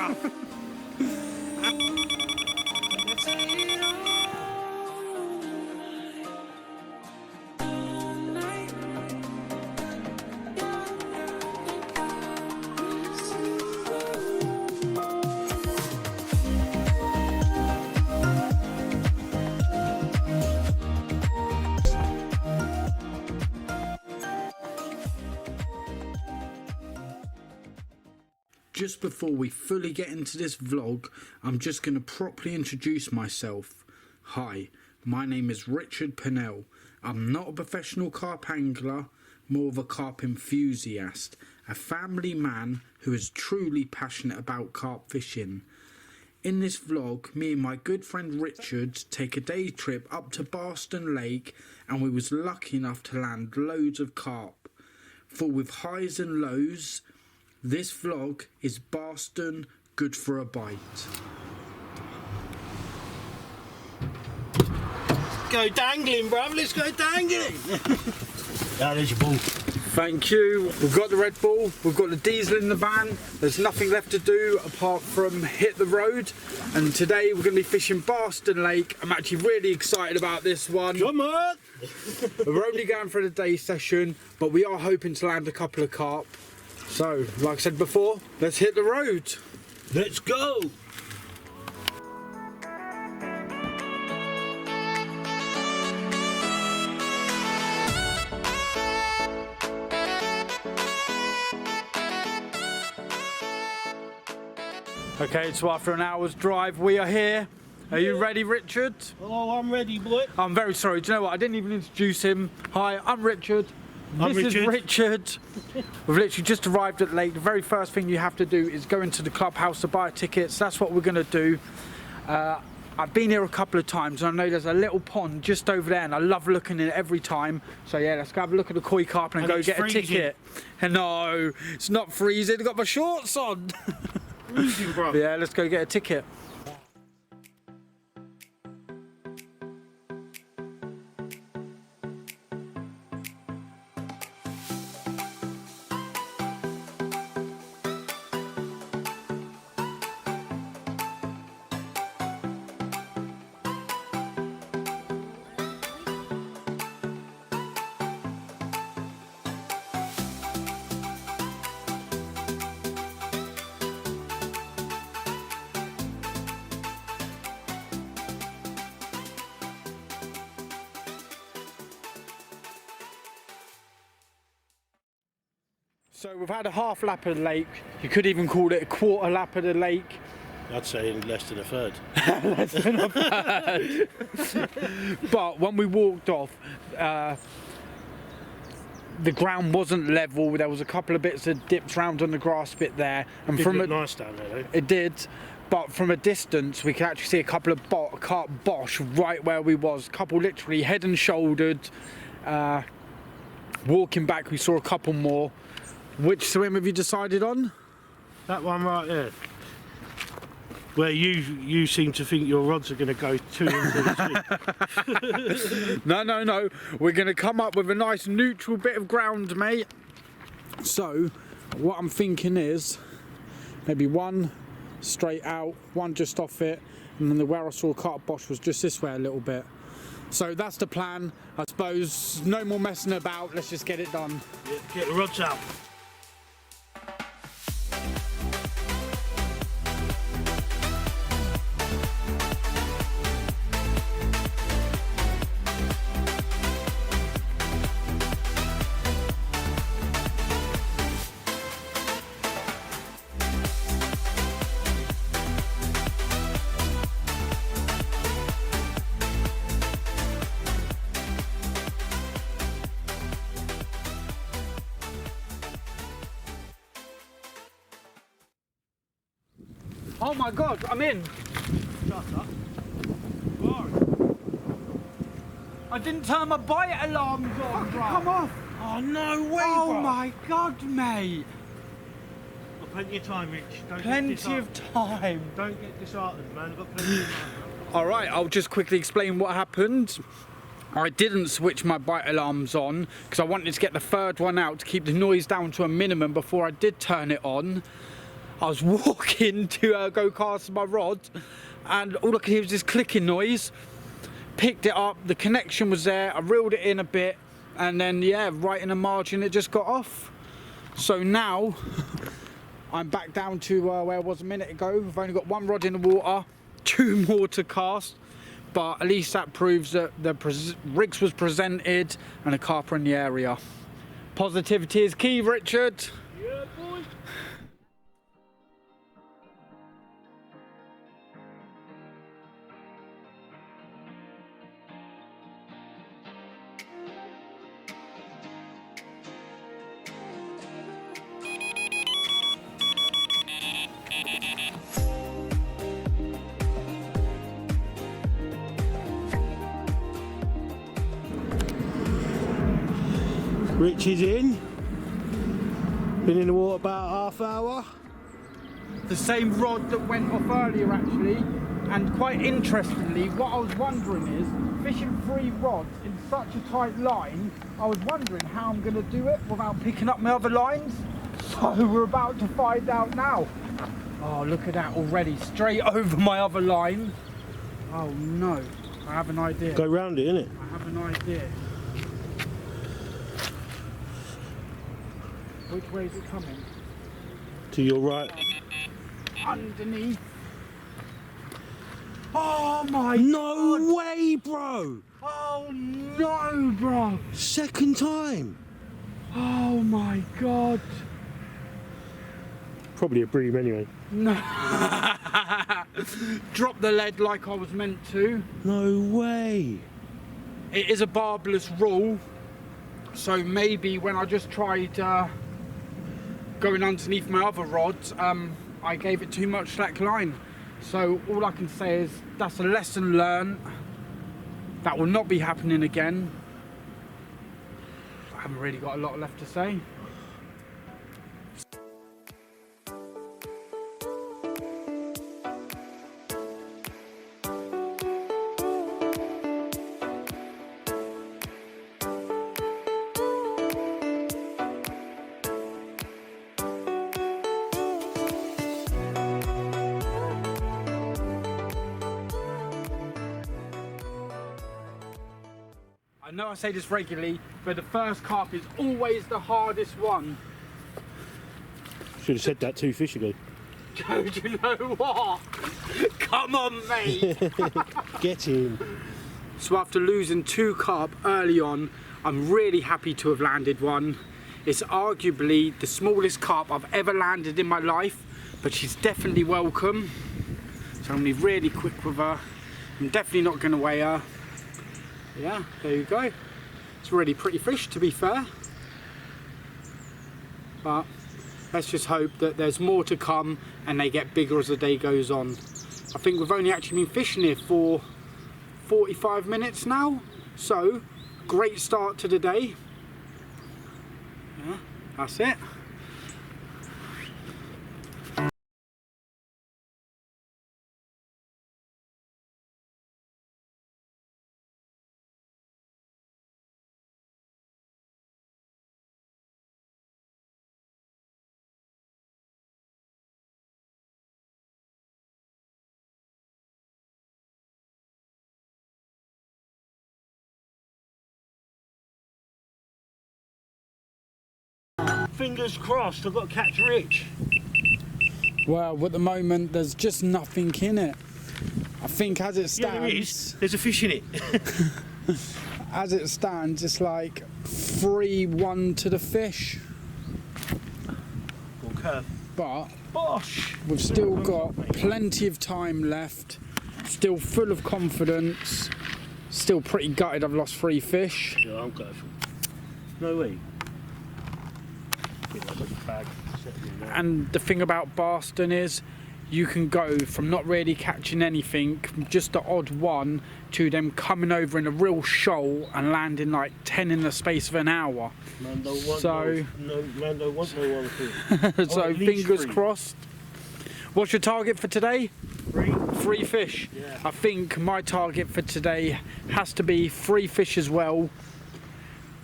bro. Just before we fully get into this vlog, I'm just going to properly introduce myself. Hi, my name is Richard Purnell. I'm not a professional carp angler, more of a carp enthusiast, a family man who is truly passionate about carp fishing. In this vlog, me and my good friend Richard take a day trip up to Barston Lake, and we was lucky enough to land loads of carp. Full with highs and lows, this vlog is Barston good for a bite. Go dangling, bruv. Let's go dangling. There's your ball. Thank you. We've got the Red Bull, we've got the diesel in the van. There's nothing left to do apart from hit the road. And today we're going to be fishing Barston Lake. I'm actually really excited about this one. Come on. We're only going for the day session, but we are hoping to land a couple of carp. So, like I said before, let's hit the road. Let's go. Okay, so after an hour's drive, we are here. Are you ready, Richard? Oh, I'm ready, boy. I'm very sorry. Do you know what? I didn't even introduce him. Hi, I'm Richard. This is Richard. We've literally just arrived at Lake. The very first thing you have to do is go into the clubhouse to buy tickets. That's what we're going to do. I've been here a couple of times, and I know there's a little pond just over there, and I love looking at it every time. So yeah, let's go have a look at the koi carp and go get a ticket. And no, it's not freezing. I've got my shorts on. Freezing, bro. Yeah, let's go get a ticket. So we've had a half lap of the lake. You could even call it a quarter lap of the lake. I'd say in less than a third. Less than a third. But when we walked off, the ground wasn't level. There was a couple of bits that dipped round on the grass bit there. And It did look nice down there, though. It did. But from a distance, we could actually see a couple of carp bosh right where we was. A couple literally head and shouldered. Walking back, we saw a couple more. Which swim have you decided on? That one right there. Where you seem to think your rods are going to go too into the sea. No. We're going to come up with a nice neutral bit of ground, mate. So, what I'm thinking is maybe one straight out, one just off it, and then where I saw carp bosh was just this way a little bit. So that's the plan, I suppose. No more messing about. Let's just get it done. Yeah, get the rods out. Oh my God, I'm in. Shut up. Right. I didn't turn my bite alarms on, bro. Come off. Oh, no way, Oh bro. my God, mate. Got plenty of time, Rich. Don't Plenty get of time. Don't get disheartened, man. I've got plenty of time. All right, I'll just quickly explain what happened. I didn't switch my bite alarms on because I wanted to get the third one out to keep the noise down to a minimum before I did turn it on. I was walking to go cast my rod, and all I could hear was this clicking noise. Picked it up, the connection was there, I reeled it in a bit, and then yeah, right in the margin it just got off. So now I'm back down to where I was a minute ago. I've only got one rod in the water, 2 more to cast, but at least that proves that the rigs was presented and a carp in the area. Positivity is key, Richard. Yeah, boy. Rich is in. Been in the water about half hour. The same rod that went off earlier actually, and quite interestingly, what I was wondering is, fishing 3 rods in such a tight line, I was wondering how I'm going to do it without picking up my other lines. So we're about to find out now. Oh, look at that already, straight over my other line. Oh no, I have an idea. Go round it, innit? I have an idea. Which way is it coming? To your right. Underneath. Oh my No God. way, bro! Oh no, bro! Second time. Oh my God! Probably a bream anyway. No! Drop the lead like I was meant to. No way. It is a barbless rule, so maybe when I just tried going underneath my other rods, I gave it too much slack line. So all I can say is that's a lesson learned. That will not be happening again. I haven't really got a lot left to say. I know I say this regularly, but the first carp is always the hardest one. Should have said that 2 fish ago. Do you know what? Come on, mate! Get him. So after losing 2 carp early on, I'm really happy to have landed one. It's arguably the smallest carp I've ever landed in my life, but she's definitely welcome. So I'm going to be really quick with her. I'm definitely not going to weigh her. Yeah, there you go. It's a really pretty fish, to be fair. But let's just hope that there's more to come and they get bigger as the day goes on. I think we've only actually been fishing here for 45 minutes now. So, great start to the day. Yeah, that's it. Fingers crossed, I've got to catch Rich. Well, at the moment, there's just nothing in it. I think as it Yeah, there is. stands, There's a fish in it. as it stands, it's like 3-1 to the fish. Or curve. But Bosh! we've still got plenty of time left. Still full of confidence. Still pretty gutted I've lost 3 fish. Yeah, I'm gutted. No way. And the thing about Barston is you can go from not really catching anything, just the odd one, to them coming over in a real shoal and landing like 10 in the space of an hour. Mando wants So- Mando wants no one thing. So at least fingers 3. crossed. What's your target for today? 3. 3 fish. Yeah. I think my target for today has to be 3 fish as well.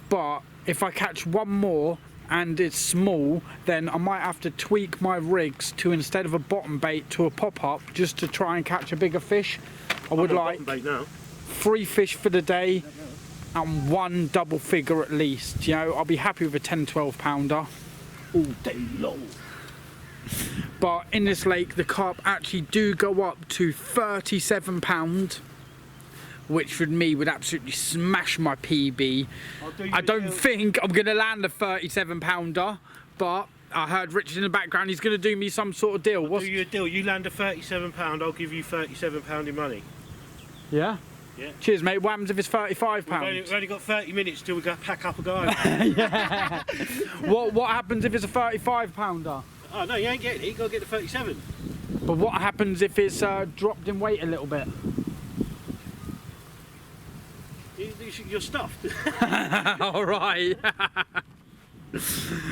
But if I catch one more and it's small, then I might have to tweak my rigs to, instead of a bottom bait, to a pop-up, just to try and catch a bigger fish. I would like bait now. 3 fish for the day and 1 double figure at least. You know, I'll be happy with a 10-12 pounder all day long. But in this lake the carp actually do go up to 37 pound, which for me would absolutely smash my PB. I don't think I'm gonna land a 37 pounder, but I heard Richard in the background, he's gonna do me some sort of deal. I'll do you a deal. You land a 37 pound, I'll give you 37 pound in money. Yeah? Yeah. Cheers, mate. What happens if it's 35 pounds? We've only got 30 minutes till we go pack up and go home. Yeah. What happens if it's a 35 pounder? Oh no, you ain't getting it. You gotta get the 37. But what happens if it's dropped in weight a little bit? You're stuffed. All right.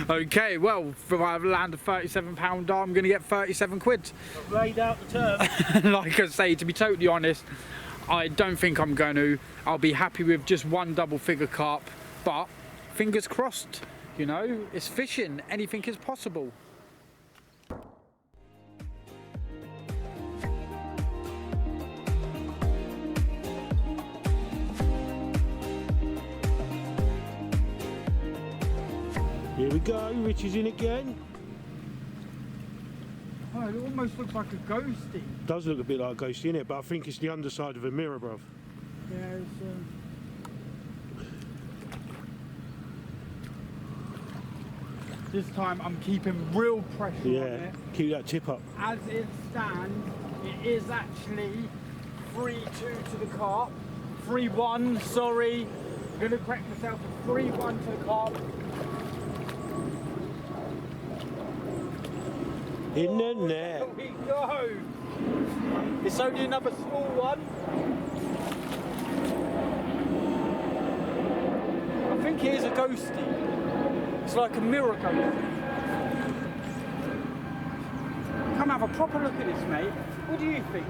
Okay, well, if I land a 37 pounder, I'm going to get 37 quid. I've laid out the term. Like I say, to be totally honest, I don't think I'm going to. I'll be happy with just 1 double figure carp, but fingers crossed, you know, it's fishing. Anything is possible. Here we go, Rich is in again. Oh, it almost looks like a ghosty. Does look a bit like a ghosty, innit? But I think it's the underside of a mirror, bruv. Yeah, it's, this time I'm keeping real pressure on it. Keep that tip up. As it stands, it is actually 3-2 to the carp. 3-1, sorry. I'm going to correct myself. 3-1 to the carp. In the net. Here we go. It's only another small one. I think it is a ghosty. It's like a mirror ghosty. Come have a proper look at this, mate. What do you think?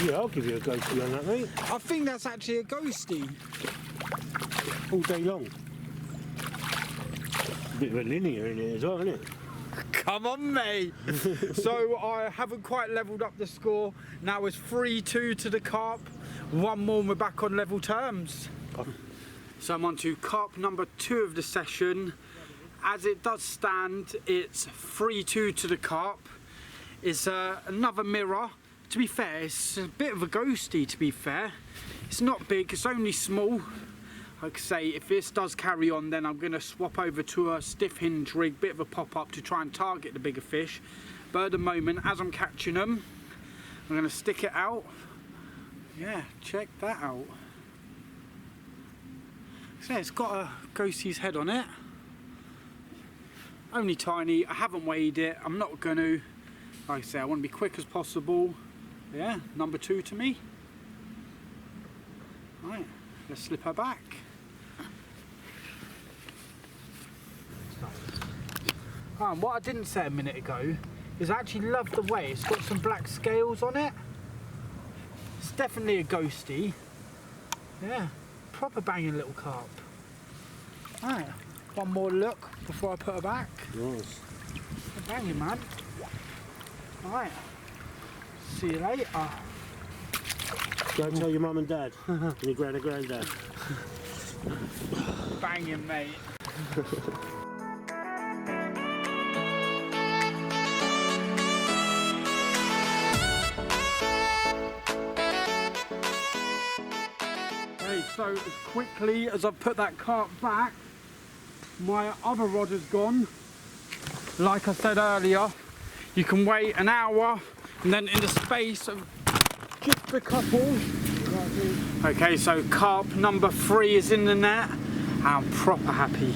Yeah, I'll give you a ghosty on that, mate. I think that's actually a ghosty. All day long. A bit of a linear in it as well, isn't it? Come on, mate. So I haven't quite levelled up the score. Now it's 3-2 to the carp. 1 more and we're back on level terms. So I'm on to carp number 2 of the session. As it does stand, it's 3-2 to the carp. It's another mirror. To be fair, it's a bit of a ghosty, to be fair. It's not big, it's only small. Like I say, if this does carry on, then I'm going to swap over to a stiff hinge rig, bit of a pop-up to try and target the bigger fish. But at the moment, as I'm catching them, I'm going to stick it out. Yeah, check that out. So it's got a ghosty's head on it. Only tiny, I haven't weighed it, I'm not going to. Like I say, I want to be quick as possible. Yeah, number 2 to me. Right, let's slip her back. And what I didn't say a minute ago is I actually love the way it's got some black scales on it. It's definitely a ghosty. Yeah, proper banging little carp. Right, 1 more look before I put her back. Nice. Banging, man. Alright, see you later. Go and tell your mum and dad and your gran and granddad. Banging, mate. Okay, so as quickly as I've put that carp back, my other rod has gone. Like I said earlier, you can wait an hour and then in the space of just a couple. Okay, so carp number 3 is in the net. I'm proper happy.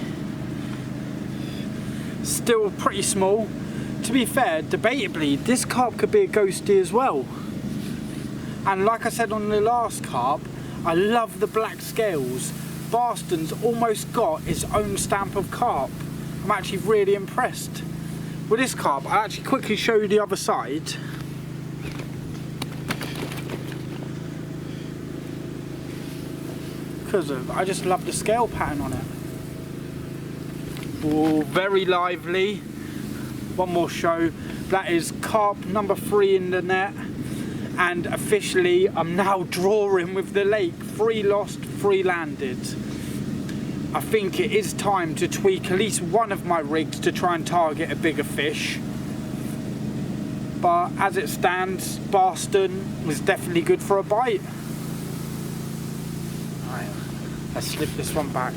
Still pretty small. To be fair, debatably, this carp could be a ghosty as well. And like I said on the last carp, I love the black scales. Barston's almost got its own stamp of carp. I'm actually really impressed. With this carp, I'll actually quickly show you the other side. because of. I just love the scale pattern on it. Oh, very lively. One more show. That is carp number 3 in the net. And officially, I'm now drawing with the lake. 3 lost, 3 landed. I think it is time to tweak at least one of my rigs to try and target a bigger fish. But as it stands, Barston was definitely good for a bite. Alright, let's slip this one back.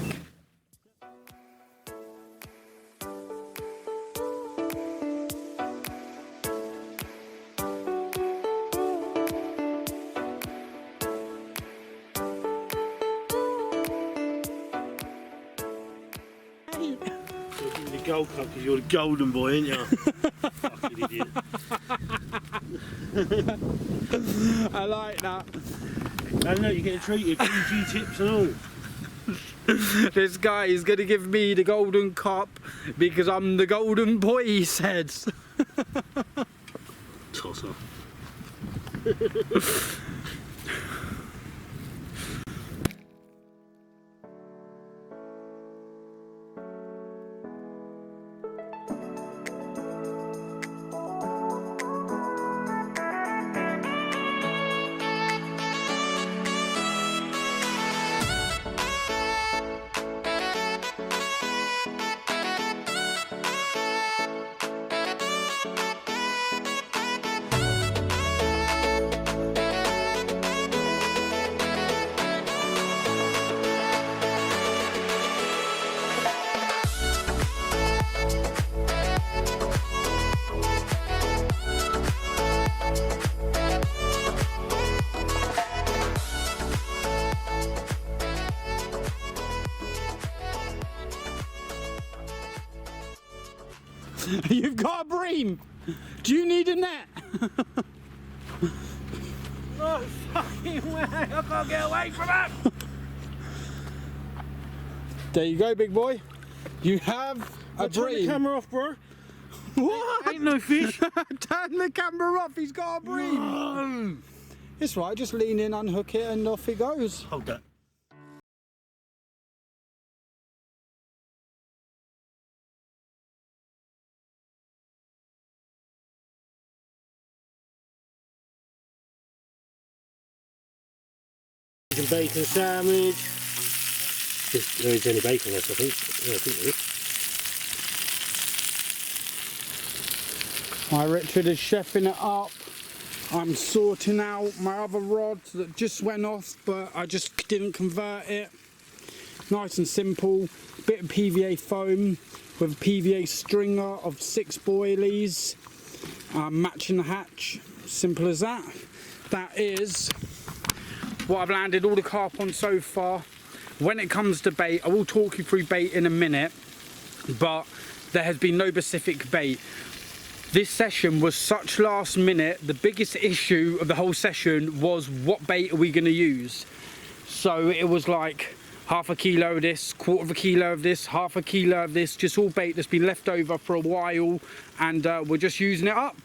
The gold cup because you're the golden boy, ain't you? Fucking idiot. I like that. I know you're getting treated, PG tips and all. This guy is going to give me the golden cup because I'm the golden boy, he said. Tosser. You've got a bream. Do you need a net? No fucking way, I can't get away from that. There you go, big boy. You have a Turn the bream. camera off, bro. What? Ain't no fish. Turn the camera off, he's got a bream. No. It's right, just lean in, unhook it, and off it goes. Hold that. Some bacon sandwich. There is any bacon left, I think. Yeah, I think there is. My Richard is chefing it up. I'm sorting out my other rod that just went off, but I just didn't convert it. Nice and simple. Bit of PVA foam with a PVA stringer of 6 boilies. Matching the hatch. Simple as that. That is what I've landed all the carp on so far. When it comes to bait, I will talk you through bait in a minute, but there has been no specific bait. This session was such last minute. The biggest issue of the whole session was what bait are we going to use. So it was like half a kilo of this, quarter of a kilo of this, half a kilo of this, just all bait that's been left over for a while, and we're just using it up.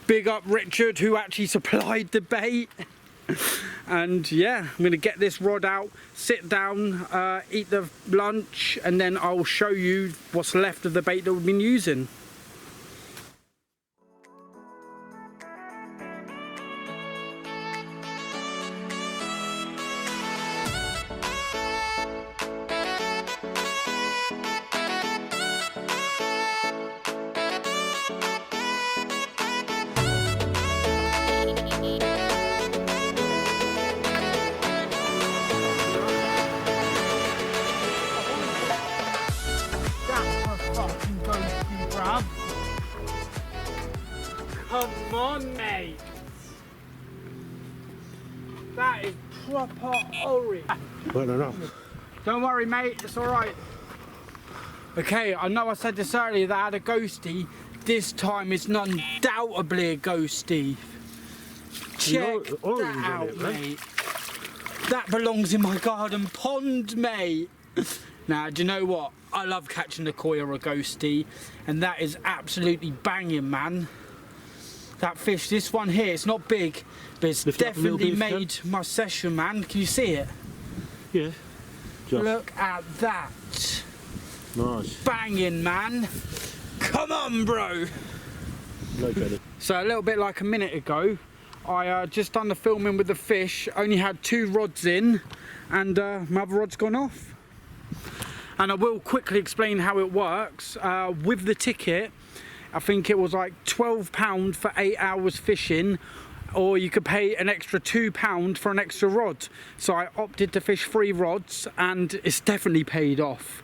Big up Richard, who actually supplied the bait. And yeah, I'm going to get this rod out, sit down, eat the lunch, and then I'll show you what's left of the bait that we've been using. Come on, mate. That is proper orange. Well enough. Don't worry, mate. It's all right. Okay, I know I said this earlier that I had a ghostie. This time it's undoubtedly a ghostie. Check that out, mate. That belongs in my garden pond, mate. Now, do you know what? I love catching a koi or a ghostie, and that is absolutely banging, man. That fish, this one here, it's not big, but it's definitely made my session, man. Can you see it? Yeah. Just. Look at that. Nice. Banging, man. Come on, bro. No better. So a little bit like a minute ago, I just done the filming with the fish, only had 2 rods in, and my other rod's gone off. And I will quickly explain how it works. With the ticket, I think it was like £12 for 8 hours fishing, or you could pay an extra £2 for an extra rod. So I opted to fish 3 rods, and it's definitely paid off.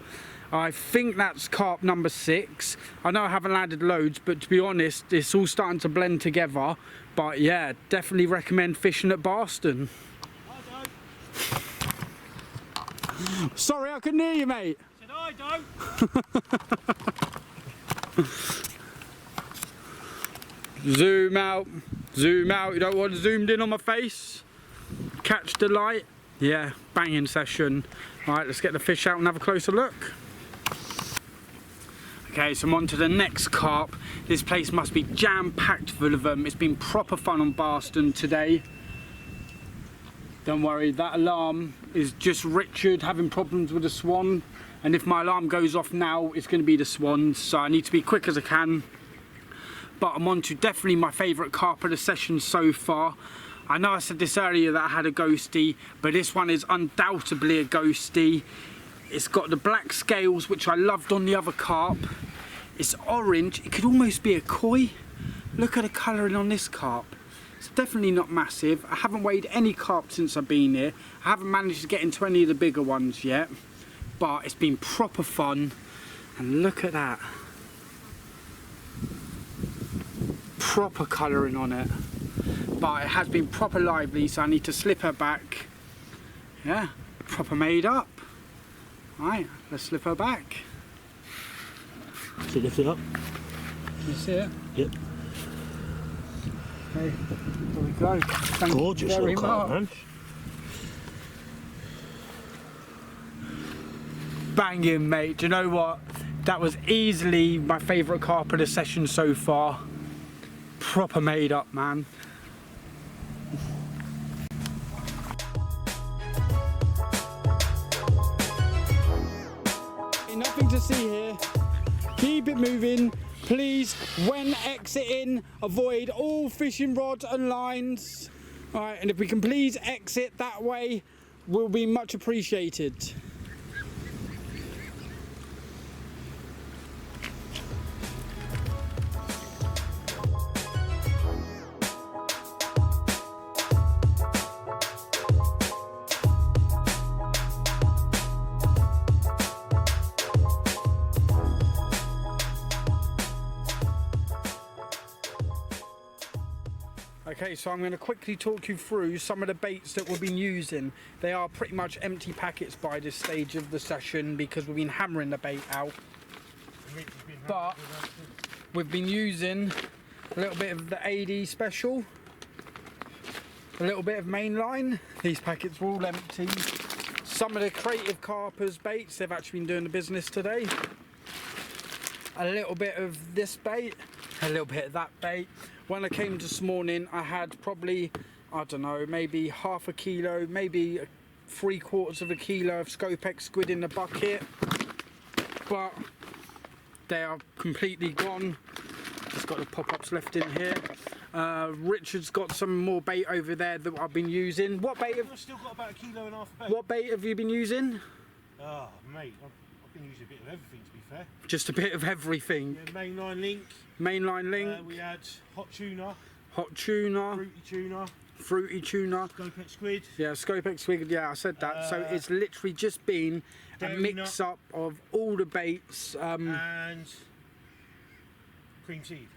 I think that's carp number 6. I know I haven't landed loads, but to be honest, it's all starting to blend together. But yeah, definitely recommend fishing at Barston. Sorry, I couldn't hear you, mate. Said I don't. Zoom out, zoom out. You don't want it zoomed in on my face. Catch the light. Yeah, banging session. All right, let's get the fish out and have a closer look. Okay, so I'm on to the next carp. This place must be jam-packed full of them. It's been proper fun on Barston today. Don't worry, that alarm is just Richard having problems with the swan. And if my alarm goes off now, it's going to be the swans. So I need to be quick as I can. But I'm on to definitely my favourite carp of the session so far. I know I said this earlier that I had a ghostie, but this one is undoubtedly a ghostie. It's got the black scales, which I loved on the other carp. It's orange. It could almost be a koi. Look at the colouring on this carp. It's definitely not massive. I haven't weighed any carp since I've been here. I haven't managed to get into any of the bigger ones yet. But it's been proper fun. And look at that. Proper colouring on it. But it has been proper lively, so I need to slip her back. Yeah, proper made up. Right, let's slip her back. So lift it up. You see it? Yep. Okay, there we go. Thank Gorgeous you very little carp, much. man. Banging, mate. Do you know what? That was easily my favourite carp of the session so far. Proper made up, man. Nothing to see here. Keep it moving. Please, when exiting, avoid all fishing rods and lines. Alright, and if we can please exit that way, will be much appreciated. Okay, so I'm going to quickly talk you through some of the baits that we've been using. They are pretty much empty packets by this stage of the session because we've been hammering the bait out. But we've been using a little bit of the AD special, a little bit of mainline. These packets were all empty. Some of the Creative Carpers baits, they've actually been doing the business today. A little bit of this bait, a little bit of that bait. When I came this morning, I had probably, I don't know, maybe half a kilo, maybe 3/4 of a kilo of Scopex squid in the bucket. But they are completely gone. Just got the pop-ups left in here. Richard's got some more bait over there that I've been using. What bait have... I've still got about 1.5 kilos of bait. What bait have you been using? Oh, mate, I've been using a bit of everything, to be fair. Just a bit of everything. Yeah, mainline link. Mainline link. We had hot tuna. Hot tuna. Fruity tuna. Fruity tuna. Scopex squid. Yeah, Scopex squid, yeah, I said that. So it's literally just been a mix-up of all the baits. And cream seed.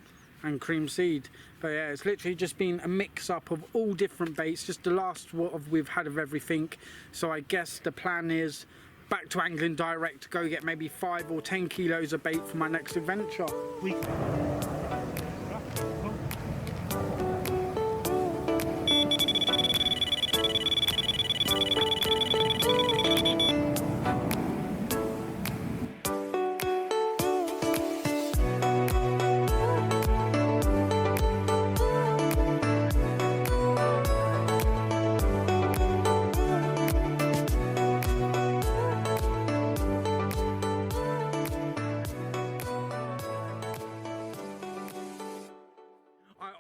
And cream seed. But yeah, it's literally just been a mix-up of all different baits. Just the last what we've had of everything. So I guess the plan is back to Angling Direct to go get maybe 5 or 10 kilos of bait for my next adventure.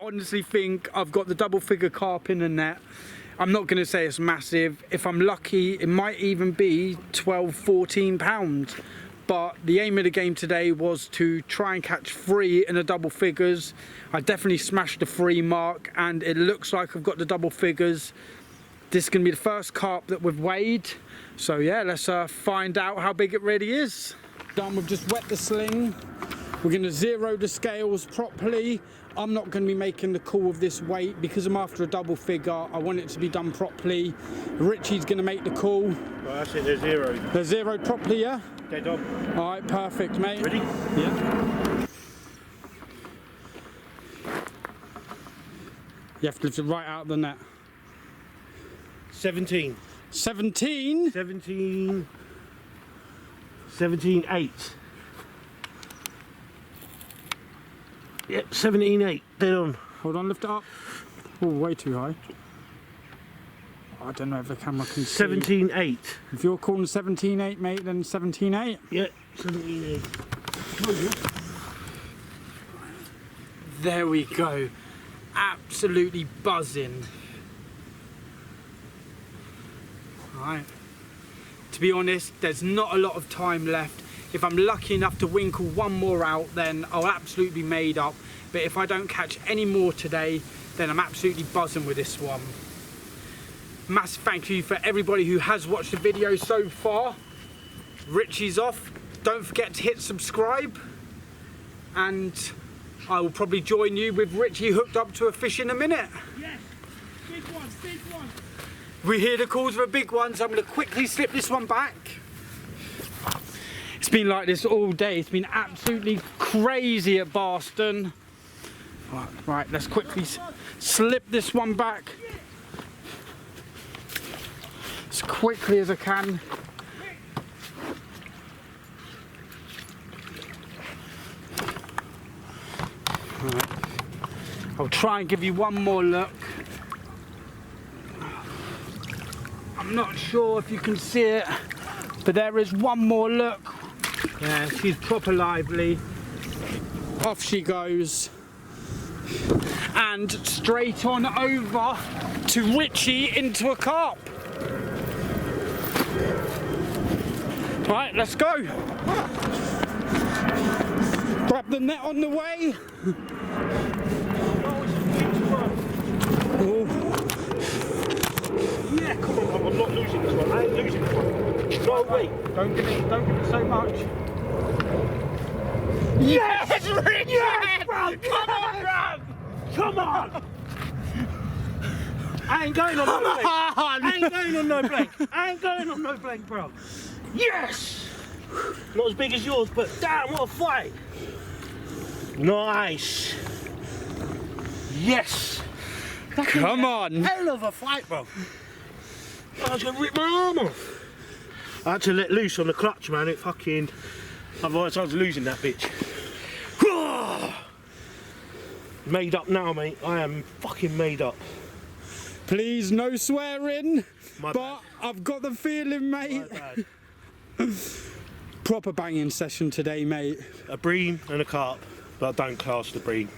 honestly think I've got the double figure carp in the net. I'm not going to say it's massive. If I'm lucky, it might even be 12, 14 pounds. But the aim of the game today was to try and catch 3 in the double figures. I definitely smashed the 3 mark, and it looks like I've got the double figures. This is going to be the first carp that we've weighed. So yeah, let's find out how big it really is. Done, we've just wet the sling. We're going to zero the scales properly. I'm not going to be making the call of this weight because I'm after a double figure. I want it to be done properly. Richie's going to make the call. Well, that's it, they're zeroed. They're zeroed properly, yeah? Dead on. All right, perfect, mate. Ready? Yeah. You have to lift it right out of the net. 17. 17? 17.8. Yep, 17.8. Dead on. Hold on, lift it up. Oh, way too high. I don't know if the camera can see. 17.8. If you're calling 17.8, mate, then 17.8. Yep, 17.8. There we go. Absolutely buzzing. Right. To be honest, there's not a lot of time left. If I'm lucky enough to winkle one more out, then I'll absolutely be made up. But if I don't catch any more today, then I'm absolutely buzzing with this one. Massive thank you for everybody who has watched the video so far. Richie's off. Don't forget to hit subscribe. And I will probably join you with Richie hooked up to a fish in a minute. Yes, big one, big one. We hear the calls for a big one, so I'm going to quickly slip this one back. It's been like this all day. It's been absolutely crazy at Barston. Right, let's quickly slip this one back as quickly as I can. Right. I'll try and give you one more look. I'm not sure if you can see it, but there is one more look. Yeah, she's proper lively. Off she goes. And straight on over to Richie into a carp. Right, let's go. Grab the net on the way. Oh. Yeah, come on, I'm not losing this one. I ain't losing this one. No way. Don't give it so much. Yes, Rich! Yes, bro! Come on, bro! Come on! I ain't going on no blank. I ain't going on no blank. I ain't going on no blank, bro. Yes! Not as big as yours, but damn, what a fight! Nice! Yes! Come on! Hell of a fight, bro. I was gonna rip my arm off. I had to let loose on the clutch, man. It fucking. Otherwise, I was losing that bitch. Made up now, mate. I am fucking made up. Please, no swearing. My but bad. I've got the feeling, mate. My bad. Proper banging session today, mate. A bream and a carp, but I don't class the bream.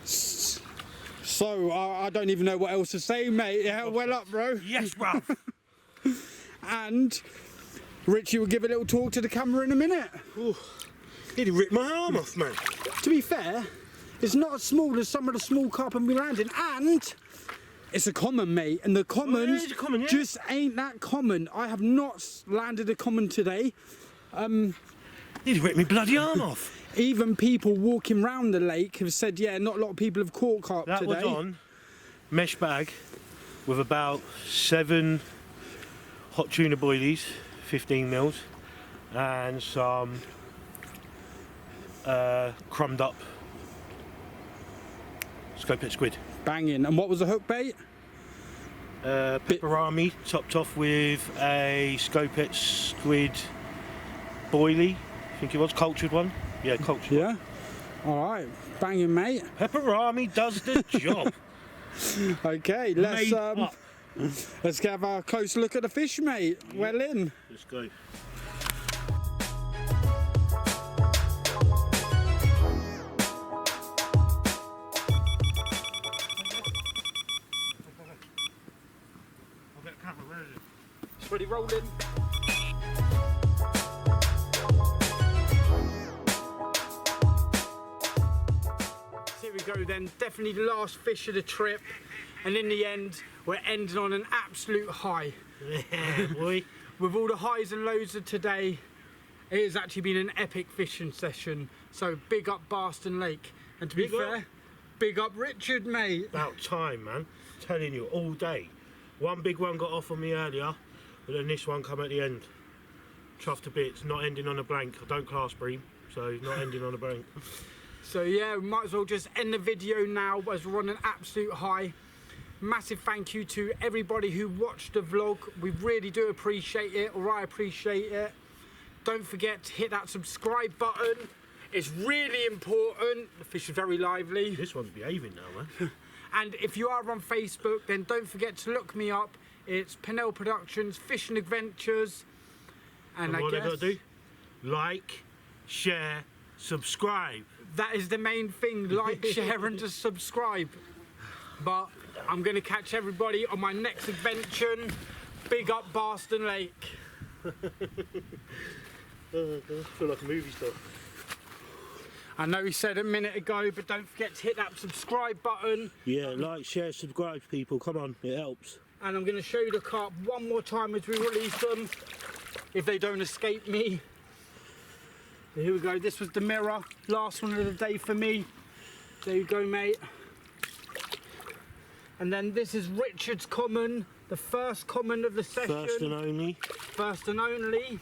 So, I don't even know what else to say, mate. Yeah, well up, bro. Yes, bro. And Richie will give a little talk to the camera in a minute. Ooh, he'd rip my arm off, man. To be fair, it's not as small as some of the small carp I'm landing, and it's a common, mate. And the commons it's a common, yeah. just ain't that common. I have not landed a common today. He'd rip me bloody arm off. Even people walking round the lake have said, yeah, not a lot of people have caught carp That today. was on mesh bag with about 7 hot tuna boilies, 15 mils, and some crumbed up scope squid. Banging. And what was the hook bait? Pepperami topped off with a scopet squid boilie, I think it was, cultured one. Yeah, cultured. Yeah. All right. Banging, mate. Pepperami does the job. Okay, Made up. let's have a close look at the fish, mate. Yeah. Well in. Let's go. It's ready rolling. Here we go then, definitely the last fish of the trip, and in the end we're ending on an absolute high. Yeah, boy. With all the highs and lows of today, it has actually been an epic fishing session. So big up Barston Lake, and to be fair, big up Richard, mate. About time, man. Telling you, all day. One big one got off on me earlier, but then this one come at the end. Chuffed to bits, not ending on a blank. I don't class bream, so not ending on a blank. So yeah, we might as well just end the video now as we're on an absolute high. Massive thank you to everybody who watched the vlog. We really do appreciate it, or I appreciate it. Don't forget to hit that subscribe button. It's really important. The fish is very lively. This one's behaving now, man. And if you are on Facebook, then don't forget to look me up. It's Purnell Productions Fishing Adventures. And what I guess they gotta do? Like, share, subscribe. that is the main thing. Like, share and just subscribe. But I'm going to catch everybody on my next adventure. Big up Barston Lake. I feel like a movie star. I know he said a minute ago, but don't forget to hit that subscribe button. Yeah, like, share, subscribe, people. Come on, it helps. And I'm going to show you the carp one more time as we release them, if they don't escape me. So here we go. This was the mirror. Last one of the day for me. There you go, mate. And then this is Richard's common, the first common of the session. First and only. First and only.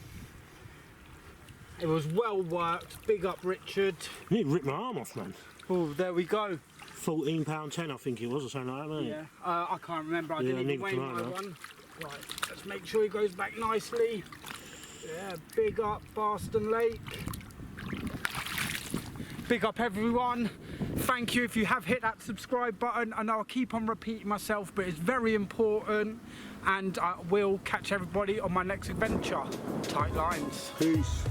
It was well worked. Big up, Richard. You need to rip my arm off, man. Oh, there we go. £14.10, I think it was, or something like that, wasn't it? Yeah, I can't remember. I Yeah, didn't even weigh my one. Right, let's make sure he goes back nicely. Yeah, big up Barston Lake. Big up everyone. Thank you if you have hit that subscribe button. I know I'll keep on repeating myself, but it's very important. And I will catch everybody on my next adventure. Tight lines. Peace.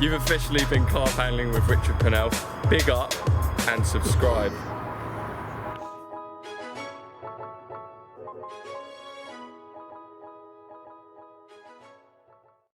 You've officially been carp angling with Richard Purnell. Big up and subscribe.